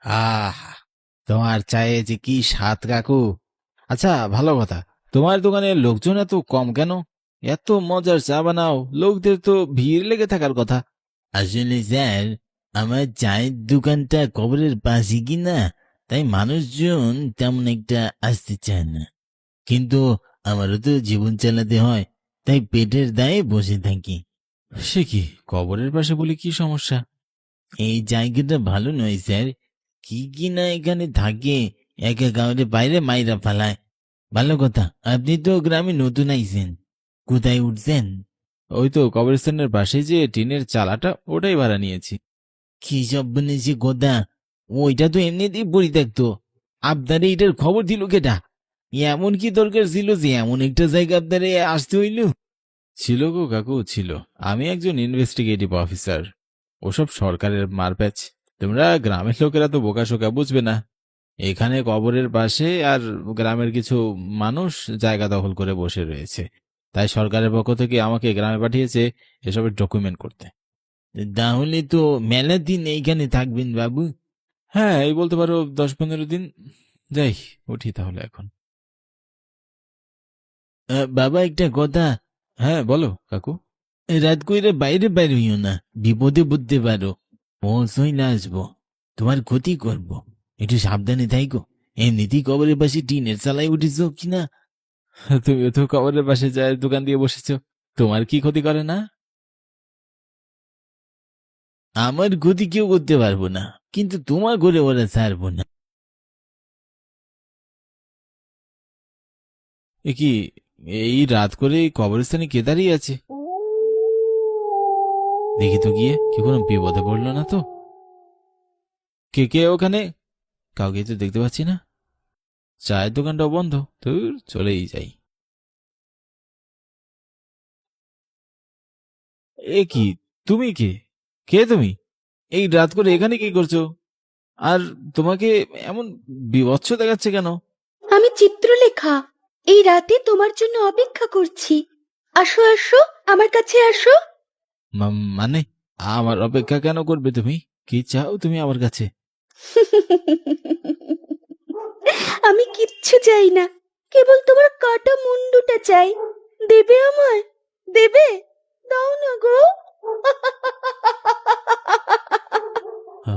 আহ, তোমার চায়ে যে কি স্বাদ কাকু। আচ্ছা, ভালো কথা, তোমার দোকানে লোকজন এত কম কেন? এত মজার চা বানাও, লোকদের তো ভিড় লেগে থাকার কথা। আসলে স্যার, আমার চায়ের দোকানটা কবরের পাশে কি না, তাই মানুষজন তেমন একটা আসতে চায় না। কিন্তু আমারও তো জীবন চালাতে হয়, তাই পেটের দায়ে বসে থাকি। সে কি, কবরের পাশে বলে কি সমস্যা? এই জায়গাটা ভালো নয় স্যার। কি কি না এখানে থাকে, একা কাউরে বাইরে মাইরা ফেলায়। ভালো কথা, আপনি তো গ্রামে নতুন আইছেন, কোথায় উঠছেন? ওই তো কবরস্থানের পাশে যে টিনের চালাটা, ওটাই ভাড়া নিয়েছি। কি সব বলেছে কথা, ওইটা তো এমনিতেই পড়ে থাকতো। আপনারে এটার খবর দিল কেটা? এমন কি দরকার ছিল যে এমন একটা জায়গা আপনারে আসতে হইল? ছিল গো কাকু, ছিল। আমি একজন ইনভেস্টিগেটিভ অফিসার, ওসব সরকারের মারপ্যাচ। তোমরা গ্রামের লোকেরা তো বোকাশোকা, বুঝবে না। এখানে কবরের পাশে আর গ্রামের কিছু মানুষ জায়গা দখল করে বসে রয়েছে, তাই সরকারের পক্ষ থেকে আমাকে গ্রামে পাঠিয়েছে এসবের ডকুমেন্ট করতে। তাহলে তো মেলা দিন এইখানে থাকবেন বাবু। হ্যাঁ, এই বলতে পারো 10-15 দিন। যাই, উঠি তাহলে এখন। বাবা একটা কথা, হ্যাঁ, বলো কাকু। রাত কইরে বাইরে বাইরে হইও না, বিপদে পড়তে পারো। পৌঁছই না আসবো, তোমার ক্ষতি করব। একটু সাবধানে থাইকো। এমনিতেই কবরের পাশে টিনের চালায় উঠেছ কিনা। তুমিও তো কবরের পাশে চায়ের দোকান দিয়ে বসেছো, তোমার কি ক্ষতি করে না? আমার ক্ষতি কেউ করতে পারবো না, কিন্তু তোমার করে ওরা ছাড়বো না। এ কি, এই রাত করে এই কবরস্থানে কে দাঁড়িয়ে আছে? দেখি তো গিয়ে, কি কোনো বিপদে পড়লো না তো? কে কে ওখানে? কাউকে তো দেখতে পাচ্ছি না। চায়ের দোকানটাও বন্ধ। ধুর, চলেই যাই। এ কি, তুমি কে? কে তুমি? এই রাত করে এখানে কি করছো? আর তোমাকে এমন বিভৎস দেখাচ্ছে কেন? আমি চিত্রলেখা। এই রাতে তোমার জন্য অপেক্ষা করছি। আসো আসো, আমার কাছে আসো। মানে, আমার অপেক্ষা কেন করবে তুমি? কি চাও তুমি আমার কাছে? আমি কিচ্ছু চাই না, কেবল তোমার কাটা মুন্ডুটা চাই। দেবে আমায়? দেবে? দাও না গো।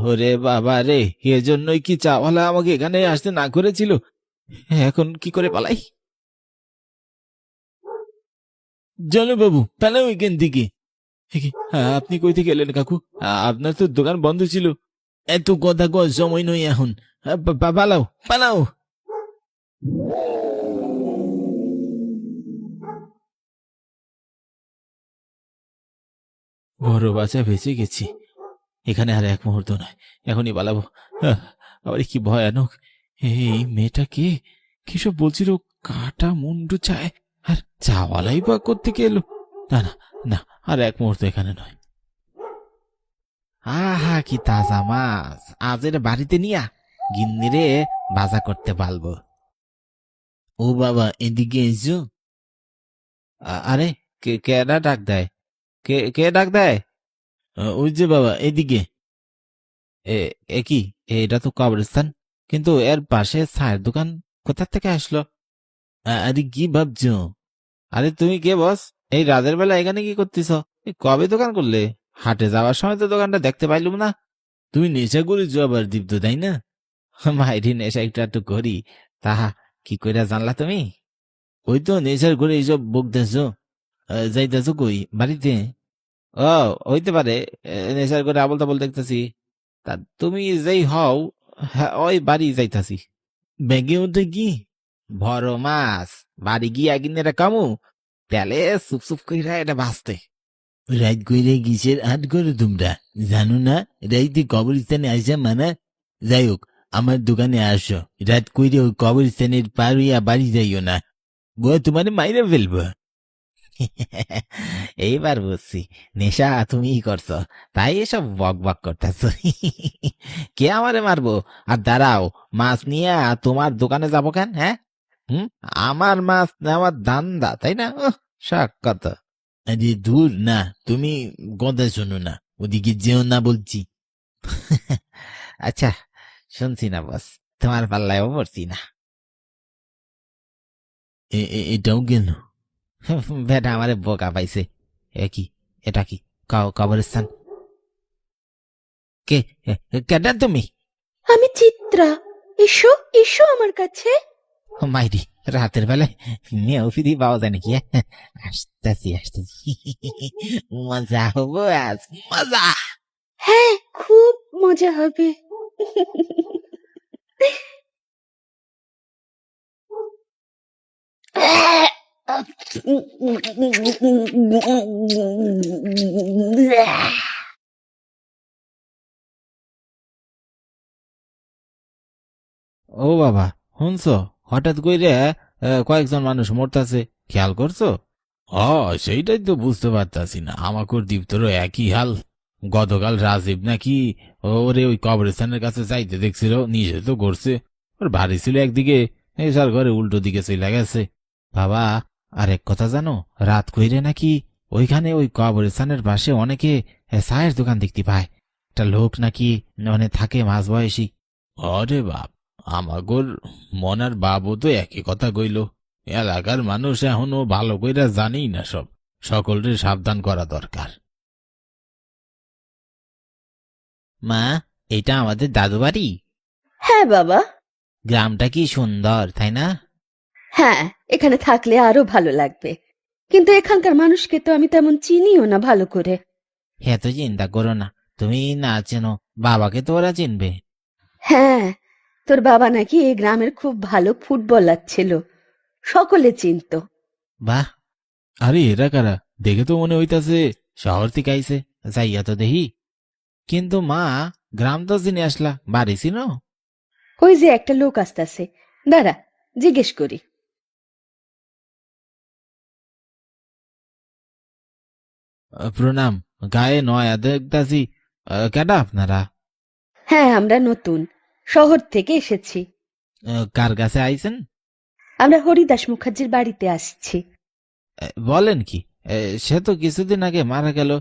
ওরে বাবা রে, এজন্যই কি চাওয়ালা আমাকে এখানে আসতে না করেছিল? এখন কি করে পালাই? চলো বাবু, পালাও এখান থেকে। এ কি, আপনি কই থেকে এলেন কাকু? আপনার তো দোকান বন্ধ ছিল। এত কথা কর সময় নয় এখন। পালাও পালাও। বড় বাঁচা বেঁচে গেছি। এখানে আর এক মুহূর্ত নয়, এখনই পালাবো। আহ, আবার কি ভয়ানক! এই মেয়েটা কে? কিসব বলছিল? কাটা মুন্ডু চায়, আর চাওয়ালাই বা কোত্থেকে এলো? না না না, আর এক মুহূর্ত এখানে নয়। আহা, কি তাজা মাছ! আজ এর বাড়িতে নিয়া গিন্নিরে ভাজা করতে পারবো। ও বাবা, এদিকে এসো। আরে, কে কেডা ডাক দেয়? কে কে ডাক দেয়? ওই যে বাবা, এদিকে। এ এ কি, এটা তো কবরস্থান, কিন্তু এর পাশে চায়ের দোকান কোথা থেকে আসলো? আরে কি ভাবছো? আরে তুমি কে বস? এই রাতের বেলা এখানে কি করতেছ? কবে দোকান করলে? হাটে যাওয়ার সময় তো দোকানটা দেখতে পাইলুম না। তুমি নেশা করেছো আবার দীপ্ত, তাই না? মাইরি নেশা একটু একটু করি। তাহা কি কইরা জানলা তুমি? ওই তো নেশার করে এইসব বকতেছো। যাইতেছো কই, বাড়িতে? ও, হইতে পারে। নেশার করে আবল তাবল দেখতেছি। তা তুমি যেই হও, হ্যাঁ, ওই বাড়ি যাইতাছি। ব্যাগে ওঠে কি? বড় মাছ, বাড়ি গিয়া কিনে এটা কামু, তেলে সুপ সুপ কইরা এটা ভাজতে। রাত কইরে কিসের হাট করো তোমরা, জানো না রাইতে কবরস্থানে আসা মানা? যাই হোক, আমার দোকানে আসো। রাত কইরে ওই কবরস্থানের পার হইয়া বাড়ি যাইও না, বউ তোমার মাইরা ফেলবো। এইবার বুঝছি, নেশা তুমিই করছো, তাই এসব বক বক করতেছ। কে আমারে মারবো? আর দাঁড়াও, মাছ নিয়ে তোমার দোকানে যাবো কেন? হ্যাঁ, হুম, আমার মাছ নেওয়ার ধান্দা, তাই না? শাক কথা। আরে দূর না, তুমি কথা শোনো না, ওদিকে যেও না বলছি। আচ্ছা, শুনছি না বস, তোমার পাল্লায়ও পড়ছি না। এটাও গেল। বেটা আমারে বোকা পাইছে। এ কি, এটা কি কবরস্থান? কে, কেডা তুমি? আমি চিত্রা। এসো এসো আমার কাছে। মাইরি, রাতের বেলায় মেয়েও ফিরি পাওয়া যায় নাকি? আসতেছি আসতেছি, মজা হবো আজ, মজা। হ্যাঁ, খুব মজা হবে। ও বাবা, শুনছো? হঠাৎ কইরে কয়েকজন মানুষ মরতাছে, খেয়াল করছো? সেইটাই তো বুঝতে পারতাছি না, আমাকে দীপ্তরও একই হাল। গতকাল রাজীব নাকি ওরে ওই কবরস্থানের কাছে যাইতে দেখছিল, নিজে তো করছে। ওর বাড়ি ছিল একদিকে, এসার ঘরে উল্টো দিকে চলে গেছে। বাবা, আর এক কথা জানো, রাত কইরে নাকি ওইখানে ওই কবরস্থানের পাশে অনেকে চায়ের দোকান দেখতে পায়। একটা লোক নাকি মানে থাকে মাঝ বয়সী। আরে বাপ, আমাগোর মনার বাবু তো একই কথা কইল। এলাকার মানুষ এখনো ভালো কইরা জানেই না সব, সকলকে সাবধান করা দরকার। মা, এটা আমাদের দাদু বাড়ি। হ্যাঁ বাবা। গ্রামটা কি সুন্দর, তাই না? হ্যাঁ, এখানে থাকলে আরো ভালো লাগবে, কিন্তু এখানকার মানুষকে তো আমি তেমন চিনিও না ভালো করে। এত চিন্তা করো না, তুমি না চেনো বাবাকে তো ওরা চিনবে। হ্যাঁ, তোর বাবা নাকি এই গ্রামের খুব ভালো ফুটবলার ছিল, সকলে চিনতো। বাহ, আরে এরা কারা? দেখে তো মনে হইতাছে শহর থেকে আইছে। যাইয়া তো দেখি। কিন্তু মা, গ্রাম তো চিনে আসলা, বাড়ি চিনো? ওই যে একটা লোক আসতেছে, দাঁড়া জিজ্ঞেস করি। প্রণাম। গায়ে নয়া দেখতাছি। কেডা আপনারা? হ্যাঁ, আমরা নতুন, শহর থেকে এসেছি। কার কাছে আইছেন? আমরা হরিদাস মুখার্জির বাড়িতে আসছি। বলেন কি? সে তো কিছুদিন আগে মারা গেল।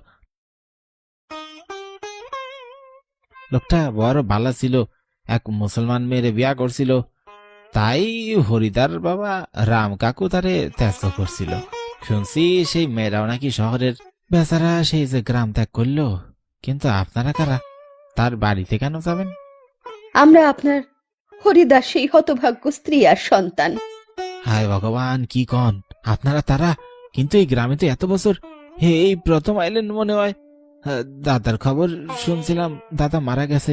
লোকটা বড় ভালো ছিল, এক মুসলমান মেয়েরে বিয়া করছিল। তাই হরিদার বাবা রাম কাকু তারে ত্যায্য করছিল। শুনছি সেই মেয়েরাও নাকি শহরের। বেচারা সেই যে গ্রাম ত্যাগ করলো। কিন্তু আপনারা কারা? তার বাড়িতে কেন যাবেন? আমরা আপনার হরিদাস সেই হতভাগ্য স্ত্রী আর সন্তান। হায় ভগবান, কি কন! আপনারা তারা? কিন্তু এই গ্রামে তো এত বছর, এই প্রথম আইলেন মনে হয়। দাদার খবর শুনছিলাম, দাদা মারা গেছে।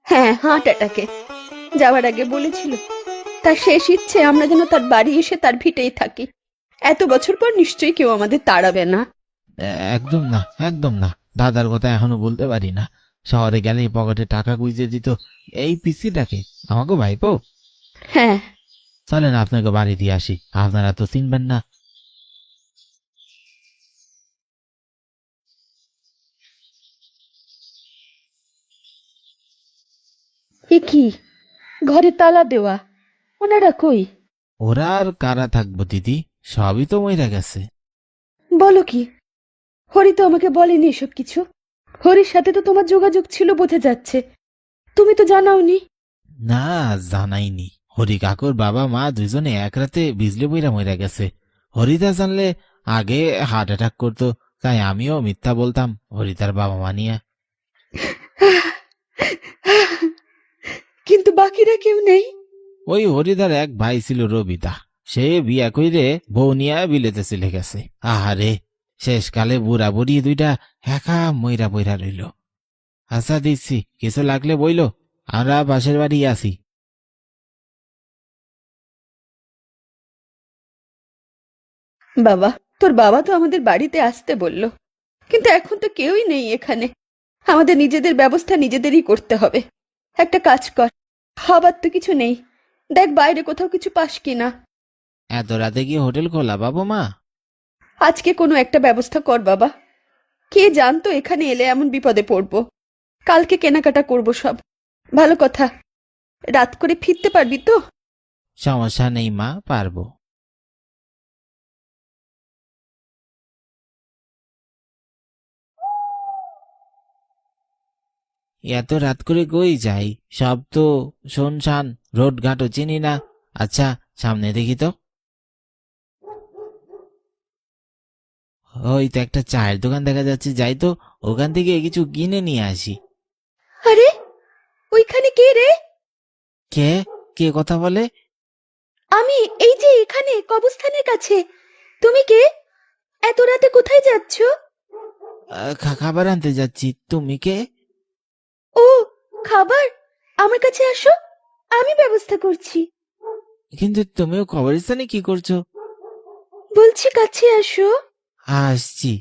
হ্যাঁ, হার্ট অ্যাটাকে যাওয়ার আগে বলেছিল তার শেষ ইচ্ছে আমরা যেন তার বাড়ি এসে তার ভিটেই থাকি। এত বছর পর নিশ্চয়ই কেউ আমাদের তাড়াবে না। একদম না, একদম না। দাদার কথা এখনো বলতে পারি না। শহরে গেলেই পকেটে টাকা গুঁজে দিত। এই পিসিটাকে, আমাকে ভাইপো। হ্যাঁ। চলেন আপনাকে বাড়ি দিয়ে আসি, আপনারা তো চিনবেন না। এ কি, ঘরে তালা দেওয়া, ওনারা কই? ওরা আর কারা থাকবো দিদি, সবই তো মইরা গেছে। বলো কি? হরি তো আমাকে বলেনি এসব কিছু। হরির সাথে তো তোমার যোগাযোগ ছিল বোঝা যাচ্ছে, তুমি তো জানাওনি। না, জানাইনি। হরি কাকুর বাবা মা দুইজনে এক রাতে বিজলি বইরা মইরা গেছে। হরিদা জানলে আগে হার্ট অ্যাটাক করতো, তাই আমিও মিথ্যা বলতাম হরিদার বাবা মা নিয়ে। কিন্তু বাকিরা কেউ নেই? ওই হরিদার এক ভাই ছিল রবিদা, সে বিয়া কইরে বউ নিয়া বিলেতে চলে গেছে। আহারে, শেষকালে বুড়া বুড়ি দুইটা একা মইরা বইরা রইল। আচ্ছা দিচ্ছি, কিছু লাগলে বইল, আমরা পাশের বাড়ি আছি। বাবা, তোর বাবা তো আমাদের বাড়িতে আসতে বলল, কিন্তু এখন তো কেউই নেই এখানে। আমাদের নিজেদের ব্যবস্থা নিজেদেরই করতে হবে। একটা কাজ কর, খাবার তো কিছু নেই, দেখ বাইরে কোথাও কিছু পাস কিনা। এত রাতে কি হোটেল খোলা বাবু মা? আজকে কোনো একটা ব্যবস্থা কর বাবা, কে জানতো এখানে এলে এমন বিপদে পড়বো। কালকে কেনাকাটা করব সব। ভালো কথা, রাত করে ফিরতে পারবি তো? সমস্যা নেই মা, পারবো। এত রাত করে কই যাই? সব তো শুনশান, রোড ঘাটও চিনি না। আচ্ছা, সামনে দেখি তো। ওই তো একটা চায়ের দোকান দেখা যাচ্ছে, যাই তো ওখান থেকে কিছু কিনে নিয়ে আসি। আরে ওইখানে কে রে? কে? কে কথা বলে? আমি, এই যে এখানে কবরস্থানের কাছে। তুমি কে? এত রাতে কোথায় যাচ্ছ? খাবার আনতে যাচ্ছি। তুমি কে? ও, খাবার? আমার কাছে আসো, আমি ব্যবস্থা করছি। কিন্তু তুমিও কবরস্থানে কি করছো? বলছি কাছে আসো। আসছি।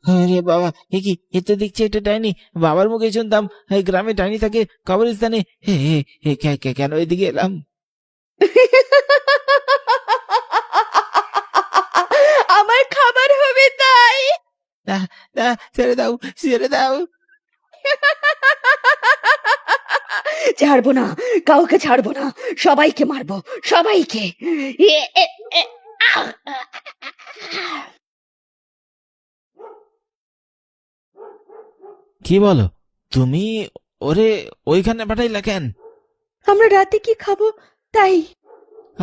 আরে বাবা, এ কি? এ তো দেখছি এটা ডাইনি। বাবার মুখে শুনতাম এই গ্রামে ডাইনি থাকে কবরস্থানে। হে হে হে, কেন এদিকে এলাম? আমার খাবার হবে তাই। না, না, ছেড়ে দাও, ছেড়ে দাও। ছাড়বো না, কাউকে ছাড়বো না, সবাইকে মারবো, সবাইকে। এ, এ, এ, আহ! কি বলো তুমি? ওরে ওইখানে পাঠাইলা কেন? আমরা রাতে কি খাবো তাই।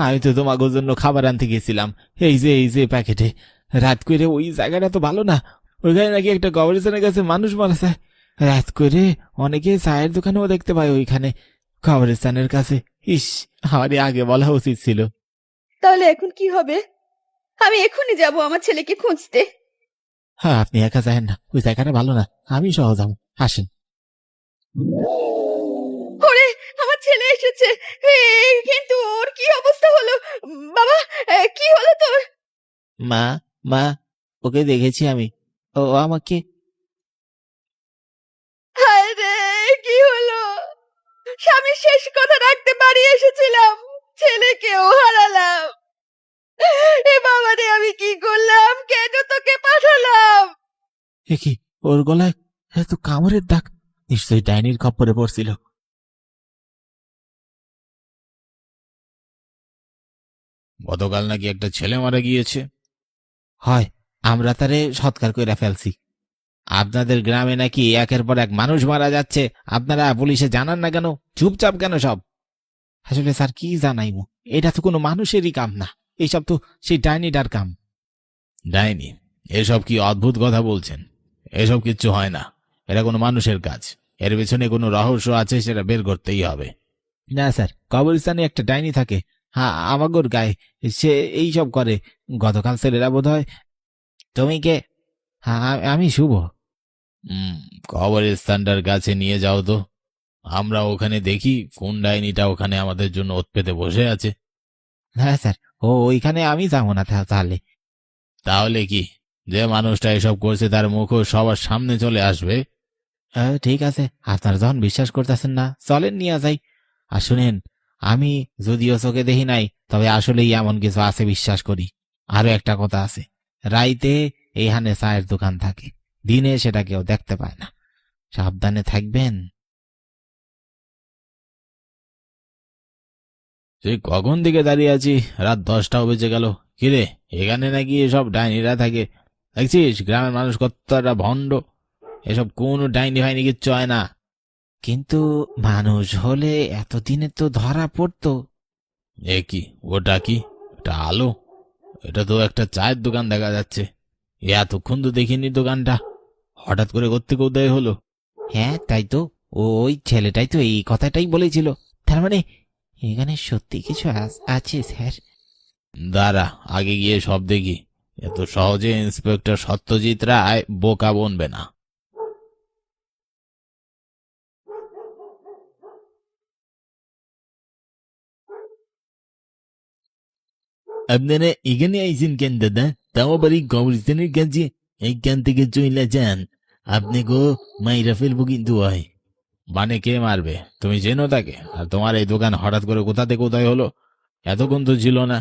আমি তো তোমাকে জন্য খাবার আনতে গেছিলাম। এই যে প্যাকেটে। রাত করে ওই জায়গাটা তো ভালো না। ওইখানে নাকি একটা কবরস্থানের কাছে মানুষ মারা যায়। রাত করে অনেকে চায়ের দোকানেও দেখতে পায় ওইখানে কবরস্থানের কাছে। ইস, আমারই আগে বলা উচিত ছিল। তাহলে এখন কি হবে? আমি এখনই যাব আমার ছেলেকে খুঁজতে। হ্যাঁ, আপনি একা যাবেন না, ওই জায়গাটা ভালো না। আমি সহ যাবো, আসেন। ওরে, আমার ছেলে এসেছে। এ, কিন্তু ওর কি অবস্থা হলো? বাবা, কি হলো তোর? মা, মা, ওকে দেখেছি আমি। ও আমাকে। হায় রে, কি হলো? স্বামীর শেষ কথা রাখতে বাড়ি এসেছিলাম, ছেলেকেও হারালাম। এ বাবা রে, আমি কি করলাম? কেন তোকে পাঠালাম? এ কি? ওর গলায় এত কামড়ের দাগ! নিশ্চয়ই ডাইনির খপ্পরে পড়ছিল। গতকাল নাকি একটা ছেলে মারা গিয়েছে। হয়, আমরা তারে সৎকার কইরা ফেলছি। আপনাদের গ্রামে নাকি একের পর এক মানুষ মারা যাচ্ছে, আপনারা পুলিশে জানান না কেন? চুপচাপ কেন সব? আসলে স্যার কি জানাইমু, এটা তো কোনো মানুষেরই কাম না। এইসব তো সেই ডাইনিটার কাম। ডাইনি? এসব কি অদ্ভুত কথা বলছেন? এসব কিচ্ছু হয় না। এটা কোনো মানুষের কাজ। এর পেছনে কোনো রহস্য আছে, সেটা বের করতেই হবে। না স্যার, কবরস্থানে একটা ডাইনি থাকে। হ্যাঁ, আমাগোর গায়ে সে এইসব করে। গতকাল ছেলেরা বোধ হয়। তুমি কে? হ্যাঁ, আমি শুভ। হুম, কবরস্থানটার কাছে নিয়ে যাও তো। আমরা ওখানে দেখি কোন ডাইনিটা ওখানে আমাদের জন্য ওৎ পেতে বসে আছে। হ্যাঁ স্যার, ওইখানে আমি যাবো না তাহলে। তাহলে কি, যে মানুষটা এসব করছে তার মুখও সবার সামনে চলে আসবে? ঠিক আছে, আপনারা যখন বিশ্বাস করতেছেন না, চলেন নিয়ে যাই। আর শুনেন, আমি যদিও চোখে দেখি নাই, তবে আসলেই এমন কিছু আছে বিশ্বাস করি। আরো একটা কথা আছে, রাইতে এইখানে চায়ের দোকান থাকে, দিনে সেটা কেউ দেখতে পায় না। সাবধানে থাকবেন। সেই কখন থেকে দাঁড়িয়ে আছি, রাত 10টাও বেজে গেল। কিরে, এখানে নাকি এসব ডাইনিরা থাকে? দেখছিস গ্রামের মানুষ কতটা ভণ্ড। এসব কোন ডাইনি ফাইনি কিচ্ছু হয় না। কিন্তু মানুষ হলে এতদিনে তো ধরা পড়তো। এ কি, ওটা কি? এটা আলো? এটা তো একটা চায়ের দোকান দেখা যাচ্ছে। এতক্ষণ তো দেখিনি দোকানটা, হঠাৎ করে কোত্থেকে উদয় হলো? হ্যাঁ তাই তো, ওই ছেলেটাই তো এই কথাটাই বলেছিল। তার মানে এখানে সত্যি কিছু আছে স্যার। দাঁড়া, আগে গিয়ে সব দেখি। এত সহজে ইন্সপেক্টর সত্যজিৎ রায় বোকা বনবে না। আপনারা এখানে আইছেন কেন দাদা? তাও আবার এই কবরস্থানের কাছে? এইখান থেকে চইলা যান, আপনি গো মাইরা ফেলবো কিন্তু হয়। মানে কে মারবে? তুমি চেনো তাকে? আর তোমার এই দোকান হঠাৎ করে কোথা থেকে কোথায় হলো? এতক্ষণ তো ছিল না।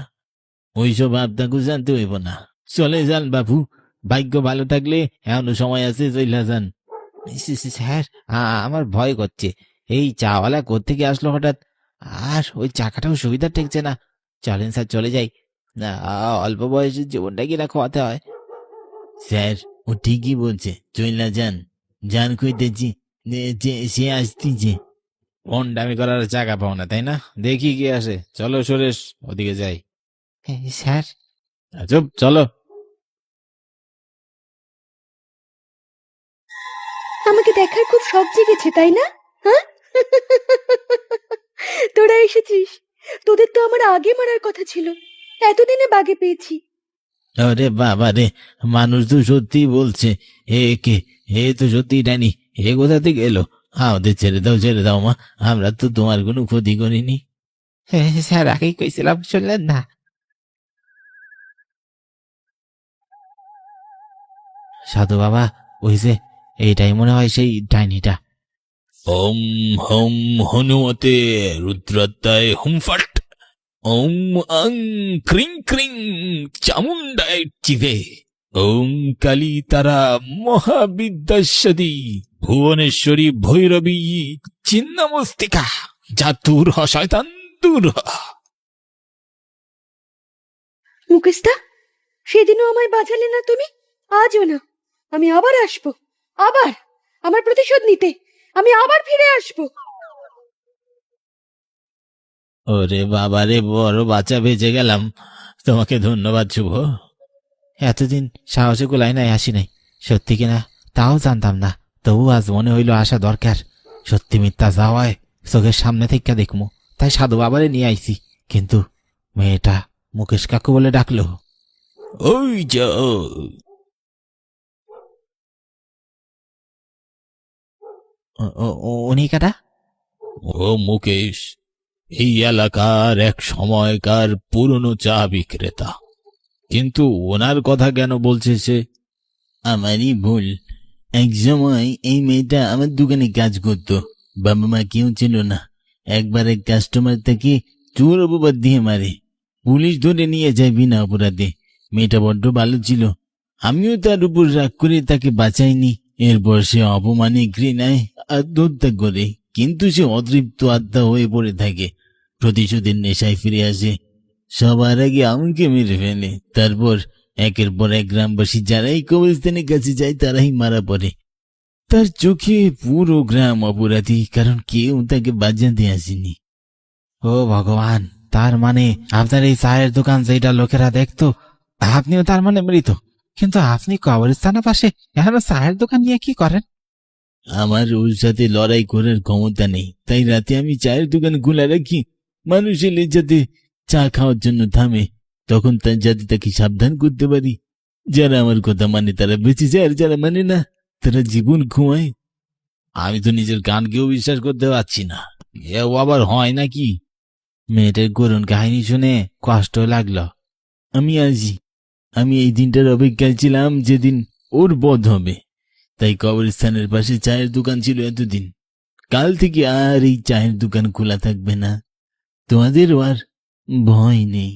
ওইসব আপনাকে জানতে হইব না, চলে যান বাবু। ভাগ্য ভালো থাকলে এখনো সময় আছে, চইলা যান। স্যার, আমার ভয় করছে। এই চাওয়ালা কোত্থেকে আসলো হঠাৎ? আর ওই চাকাটাও সুবিধা ঠেকছে না। চলেন স্যার চলে যাই। না, অল্প বয়সে জীবনটা কিনা খোয়াতে হয়। স্যার, ও ঠিকই বলছে, চইলা যান। যান কইতেছি, সে আসতিছে। ফন্ডামি করার জায়গা পাও না, তাই না? দেখি কি আসে। চলো সুরেশ, ওদিকে যাই। স্যার, চুপ, চলো। আমাকে দেখার খুব শখ জেগেছে, তাই না? হ্যাঁ, তোরা এসেছিস। তোদের তো আমার আগে মারার কথা ছিল, এতদিনে বাগে পেয়েছি। আরে বাবা রে, মানুষ তো সত্যি বলছে। এ কে? এ তো সত্যি ডাইনি। এ কোথা থেকে এলো? আমাদের ছেড়ে দাও মা, আমরা তো তোমার কোনো ক্ষতি করিনি। স্যার, আগেই কইছিলাম, শুনলেন না? সাধু বাবা, ওই যে, এইটাই মনে হয় সেই ডাইনিটা। ওম হম হনুমতে রুদ্রত্যায় হুমফট। ওম আং ক্রিং ক্রিং চামুন্ডায় চিবে। ওম কালী তারা মহাবিদ্যাসদী ভুবনেশ্বরী ভৈরবী চিন্নমস্তিকা। যা দূর হ শয়তান, দূর হ। মুকেশদা, সেদিনও আমায় বাঁচালে না তুমি, আজও না। আমি আবার আসবো, আবার আমার প্রতিশোধ নিতে। আমি আবার ফিরে আসবো। ওরে বাবা রে, বড় বাচ্চা বেঁচে গেলাম। তোমাকে ধন্যবাদ শুভ। এতদিন সাহসে গোলাই নাই, আসি নাই। সত্যি কিনা তাও জানতাম না, তবু আজ মনে হইল আসা দরকার। সত্যি মিথ্যা যাওয়ায় চোখের সামনে থেকে দেখমু, তাই সাধু বাবারে নিয়ে আইছি। কিন্তু মেয়েটা মুকেশ কাকু বলে ডাকলো। ওই যে উনি কাটা? ও মুকেশ, এই এলাকার এক সময়কার পুরনো চা বিক্রেতা। কিন্তু ওনার কথা কেন বলছে সে? আমারই ভুল। এক সময় এই মেয়েটা আমার দোকানে কাজ করতো। বাবা মা কেউ ছিল না। একবার এক কাস্টমার তাকে চোর অপবাদ দিয়ে মারে। পুলিশ ধরে নিয়ে যায় বিনা অপরাধে। মেয়েটা বড্ড ভালো ছিল। আমিও তার উপর রাগ করে তাকে বাঁচাইনি। এরপর সে অপমানে ঘৃণায় আত্মহত্যা করে। কিন্তু সে অতৃপ্ত আত্মা হয়ে পড়ে থাকে। প্রতিশোধের নেশায় ফিরে আসে। সবার আগে আমাকে মেরে ফেলে। তারপর একের পর এক গ্রামবাসী যারাই কবরস্থানের কাছে যায় তারাই মারা পড়ে। তার চোখে পুরো গ্রাম অপরাধী, কারণ কেউ তাকে বাঁচাতে আসেনি। ও ভগবান, তার মানে আপনার এই চায়ের দোকান যেটা লোকেরা দেখতো, আপনিও তার মানে মৃত। কিন্তু আপনি কবরস্থানের পাশে এখনো চায়ের দোকান নিয়ে কি করেন? আমার ওর সাথে লড়াই করার ক্ষমতা নেই, তাই রাতে আমি চায়ের দোকান খোলা রাখি। মানুষ এলে যাতে চা খাওয়ার জন্য থামে, তখন তার যাতে তাকে সাবধান করতে পারি। যারা আমার কথা মানে তারা বেঁচে যায়, আর যারা মানে না তারা জীবন খোয়ায়। আমি তো নিজের কানকেও বিশ্বাস করতে পারছি না। এও আবার হয় নাকি? মেয়েটার করুণ কাহিনী শুনে কষ্ট লাগলো। আমি এই দিনটার অপেক্ষায় ছিলাম যেদিন ওর বধ হবে। তাই কবরস্থানের পাশে চায়ের দোকান ছিল এতদিন। কাল থেকে আর এই চায়ের দোকান খোলা থাকবে না। তোমাদেরও আর ভয় নেই।